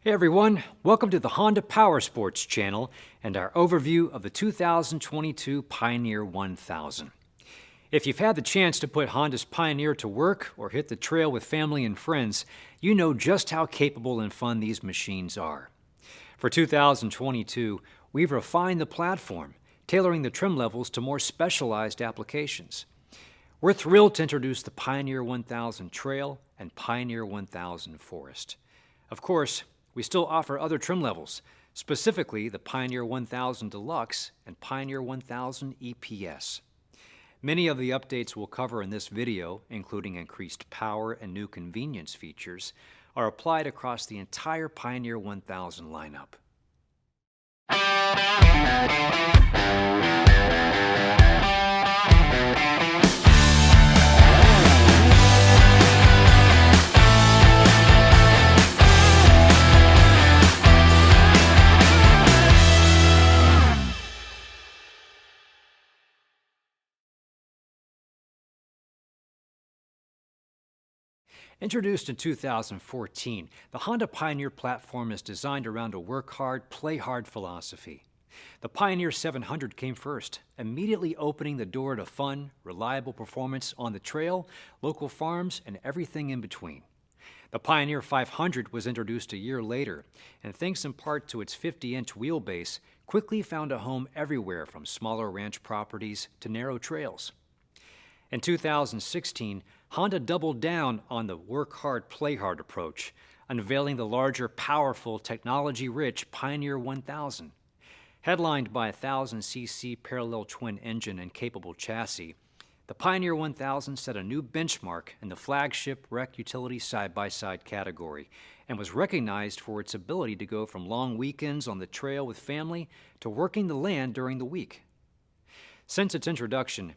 Hey everyone, welcome to the Honda Power Sports channel and our overview of the 2022 Pioneer 1000. If you've had the chance to put Honda's Pioneer to work or hit the trail with family and friends, you know just how capable and fun these machines are. For 2022, we've refined the platform, tailoring the trim levels to more specialized applications. We're thrilled to introduce the Pioneer 1000 Trail and Pioneer 1000 Forest. Of course, we still offer other trim levels, specifically the Pioneer 1000 Deluxe and Pioneer 1000 EPS. Many of the updates we'll cover in this video, including increased power and new convenience features, are applied across the entire Pioneer 1000 lineup. Introduced in 2014, the Honda Pioneer platform is designed around a work hard, play hard philosophy. The Pioneer 700 came first, immediately opening the door to fun, reliable performance on the trail, local farms, and everything in between. The Pioneer 500 was introduced a year later, and thanks in part to its 50-inch wheelbase, quickly found a home everywhere from smaller ranch properties to narrow trails. In 2016, Honda doubled down on the work hard, play hard approach, unveiling the larger, powerful, technology-rich Pioneer 1000. Headlined by a 1000cc parallel twin engine and capable chassis, the Pioneer 1000 set a new benchmark in the flagship rec utility side-by-side category and was recognized for its ability to go from long weekends on the trail with family to working the land during the week. Since its introduction,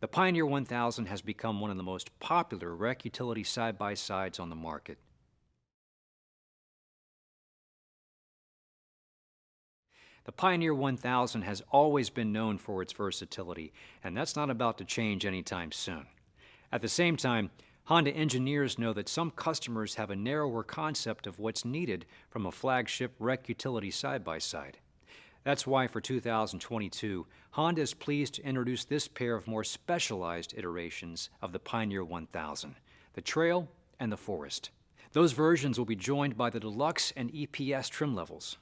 the Pioneer 1000 has become one of the most popular rec utility side-by-sides on the market. The Pioneer 1000 has always been known for its versatility, and that's not about to change anytime soon. At the same time, Honda engineers know that some customers have a narrower concept of what's needed from a flagship rec utility side-by-side. That's why for 2022, Honda is pleased to introduce this pair of more specialized iterations of the Pioneer 1000, the Trail and the Forest. Those versions will be joined by the Deluxe and EPS trim levels.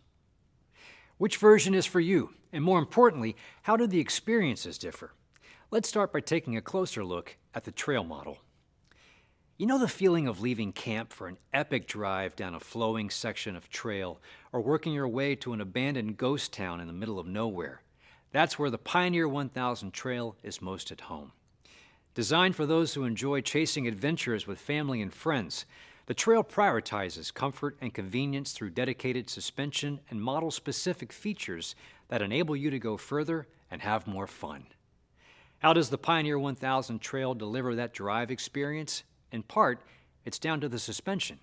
Which version is for you? And more importantly, how do the experiences differ? Let's start by taking a closer look at the Trail model. You know the feeling of leaving camp for an epic drive down a flowing section of trail or working your way to an abandoned ghost town in the middle of nowhere? That's where the Pioneer 1000 Trail is most at home. Designed for those who enjoy chasing adventures with family and friends, the Trail prioritizes comfort and convenience through dedicated suspension and model-specific features that enable you to go further and have more fun. How does the Pioneer 1000 Trail deliver that drive experience? In part, it's down to the suspension.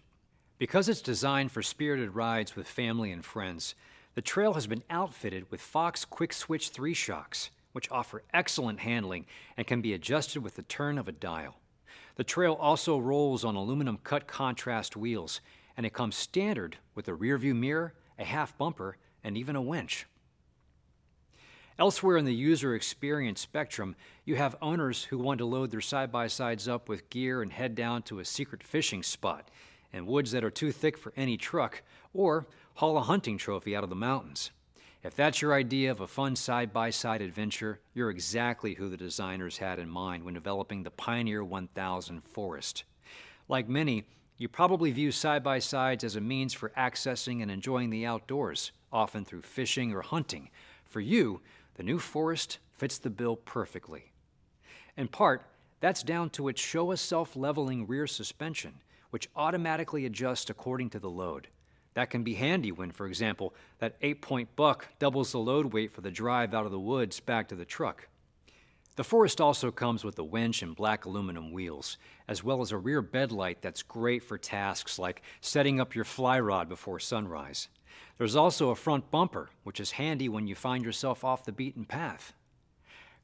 Because it's designed for spirited rides with family and friends, the Trail has been outfitted with Fox Quick Switch 3 shocks, which offer excellent handling and can be adjusted with the turn of a dial. The Trail also rolls on aluminum cut contrast wheels, and it comes standard with a rearview mirror, a half bumper, and even a winch. Elsewhere in the user experience spectrum, you have owners who want to load their side-by-sides up with gear and head down to a secret fishing spot in woods that are too thick for any truck, or haul a hunting trophy out of the mountains. If that's your idea of a fun side-by-side adventure, you're exactly who the designers had in mind when developing the Pioneer 1000 Forest. Like many, you probably view side-by-sides as a means for accessing and enjoying the outdoors, often through fishing or hunting. For you, the new Forest fits the bill perfectly. In part, that's down to its Showa self-leveling rear suspension, which automatically adjusts according to the load. That can be handy when, for example, that 8-point buck doubles the load weight for the drive out of the woods back to the truck. The Forest also comes with a winch and black aluminum wheels, as well as a rear bed light that's great for tasks like setting up your fly rod before sunrise. There's also a front bumper, which is handy when you find yourself off the beaten path.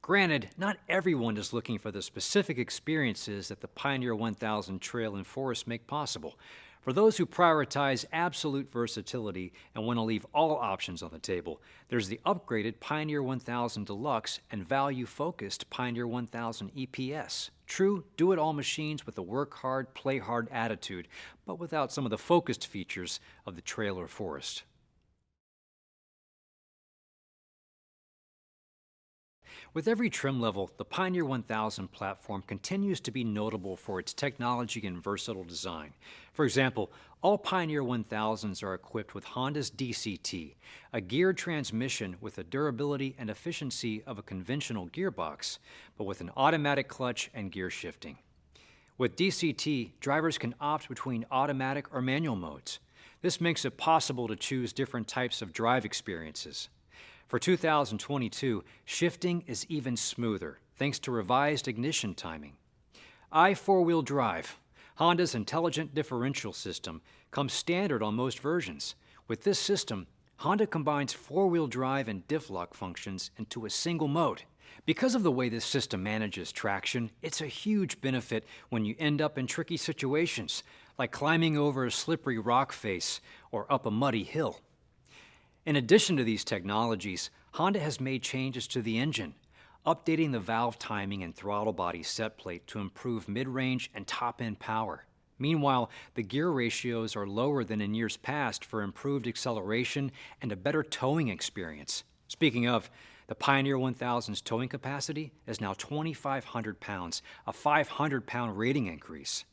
Granted, not everyone is looking for the specific experiences that the Pioneer 1000 Trail and Forest make possible. For those who prioritize absolute versatility and want to leave all options on the table, there's the upgraded Pioneer 1000 Deluxe and value-focused Pioneer 1000 EPS. True do-it-all machines with a work-hard, play-hard attitude, but without some of the focused features of the Trail or Forest. With every trim level, the Pioneer 1000 platform continues to be notable for its technology and versatile design. For example, all Pioneer 1000s are equipped with Honda's DCT, a geared transmission with the durability and efficiency of a conventional gearbox, but with an automatic clutch and gear shifting. With DCT, drivers can opt between automatic or manual modes. This makes it possible to choose different types of drive experiences. For 2022, shifting is even smoother, thanks to revised ignition timing. i4-wheel drive, Honda's intelligent differential system, comes standard on most versions. With this system, Honda combines four-wheel drive and diff lock functions into a single mode. Because of the way this system manages traction, it's a huge benefit when you end up in tricky situations, like climbing over a slippery rock face or up a muddy hill. In addition to these technologies, Honda has made changes to the engine, updating the valve timing and throttle body set plate to improve mid-range and top-end power. Meanwhile, the gear ratios are lower than in years past for improved acceleration and a better towing experience. Speaking of, the Pioneer 1000's towing capacity is now 2,500 pounds, a 500-pound rating increase.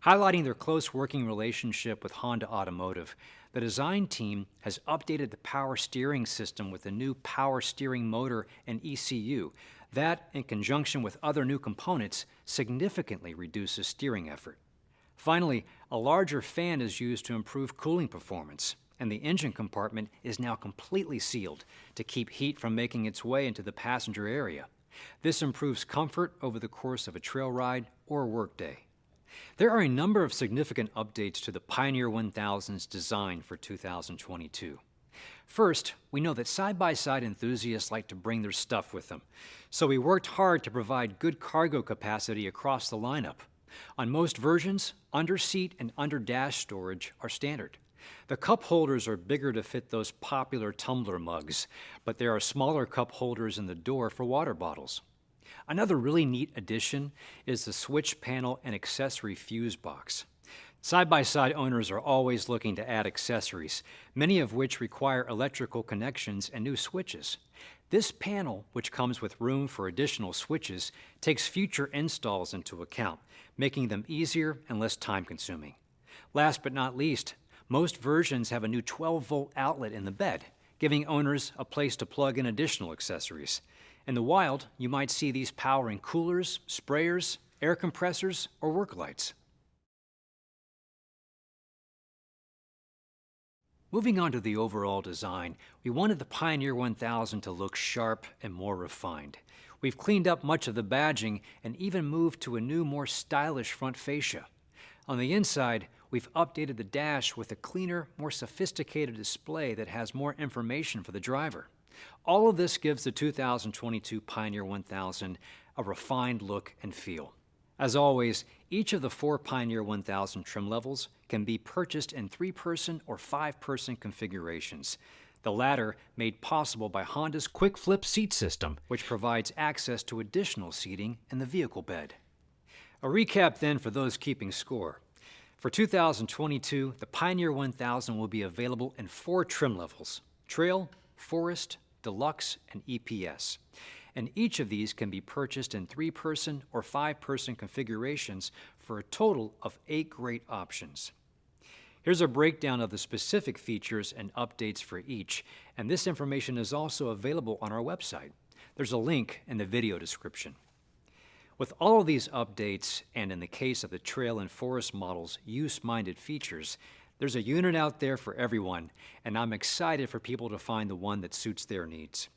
Highlighting their close working relationship with Honda Automotive, the design team has updated the power steering system with a new power steering motor and ECU. That, in conjunction with other new components, significantly reduces steering effort. Finally, a larger fan is used to improve cooling performance, and the engine compartment is now completely sealed to keep heat from making its way into the passenger area. This improves comfort over the course of a trail ride or workday. There are a number of significant updates to the Pioneer 1000's design for 2022. First, we know that side-by-side enthusiasts like to bring their stuff with them, so we worked hard to provide good cargo capacity across the lineup. On most versions, under-seat and under-dash storage are standard. The cup holders are bigger to fit those popular tumbler mugs, but there are smaller cup holders in the door for water bottles. Another really neat addition is the switch panel and accessory fuse box. Side-by-side owners are always looking to add accessories, many of which require electrical connections and new switches. This panel, which comes with room for additional switches, takes future installs into account, making them easier and less time-consuming. Last but not least, most versions have a new 12-volt outlet in the bed, giving owners a place to plug in additional accessories. In the wild, you might see these powering coolers, sprayers, air compressors, or work lights. Moving on to the overall design, we wanted the Pioneer 1000 to look sharp and more refined. We've cleaned up much of the badging and even moved to a new, more stylish front fascia. On the inside, we've updated the dash with a cleaner, more sophisticated display that has more information for the driver. All of this gives the 2022 Pioneer 1000 a refined look and feel. As always, each of the 4 Pioneer 1000 trim levels can be purchased in 3-person or 5-person configurations, the latter made possible by Honda's Quick Flip seat system, which provides access to additional seating in the vehicle bed. A recap then for those keeping score. For 2022, the Pioneer 1000 will be available in 4 trim levels: Trail, Forest, Deluxe, and EPS. And each of these can be purchased in 3-person or 5-person configurations for a total of 8 great options. Here's a breakdown of the specific features and updates for each, and this information is also available on our website. There's a link in the video description. With all of these updates, and in the case of the Trail and Forest models' use-minded features, there's a unit out there for everyone, and I'm excited for people to find the one that suits their needs.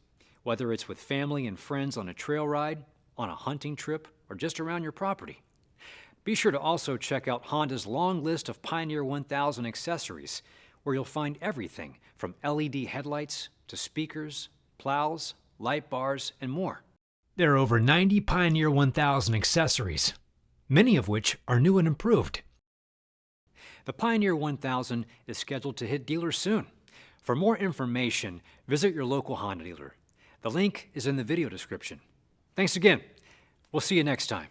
Whether it's with family and friends on a trail ride, on a hunting trip, or just around your property. Be sure to also check out Honda's long list of Pioneer 1000 accessories, where you'll find everything from LED headlights to speakers, plows, light bars, and more. There are over 90 Pioneer 1000 accessories, many of which are new and improved. The Pioneer 1000 is scheduled to hit dealers soon. For more information, visit your local Honda dealer. The link is in the video description. Thanks again. We'll see you next time.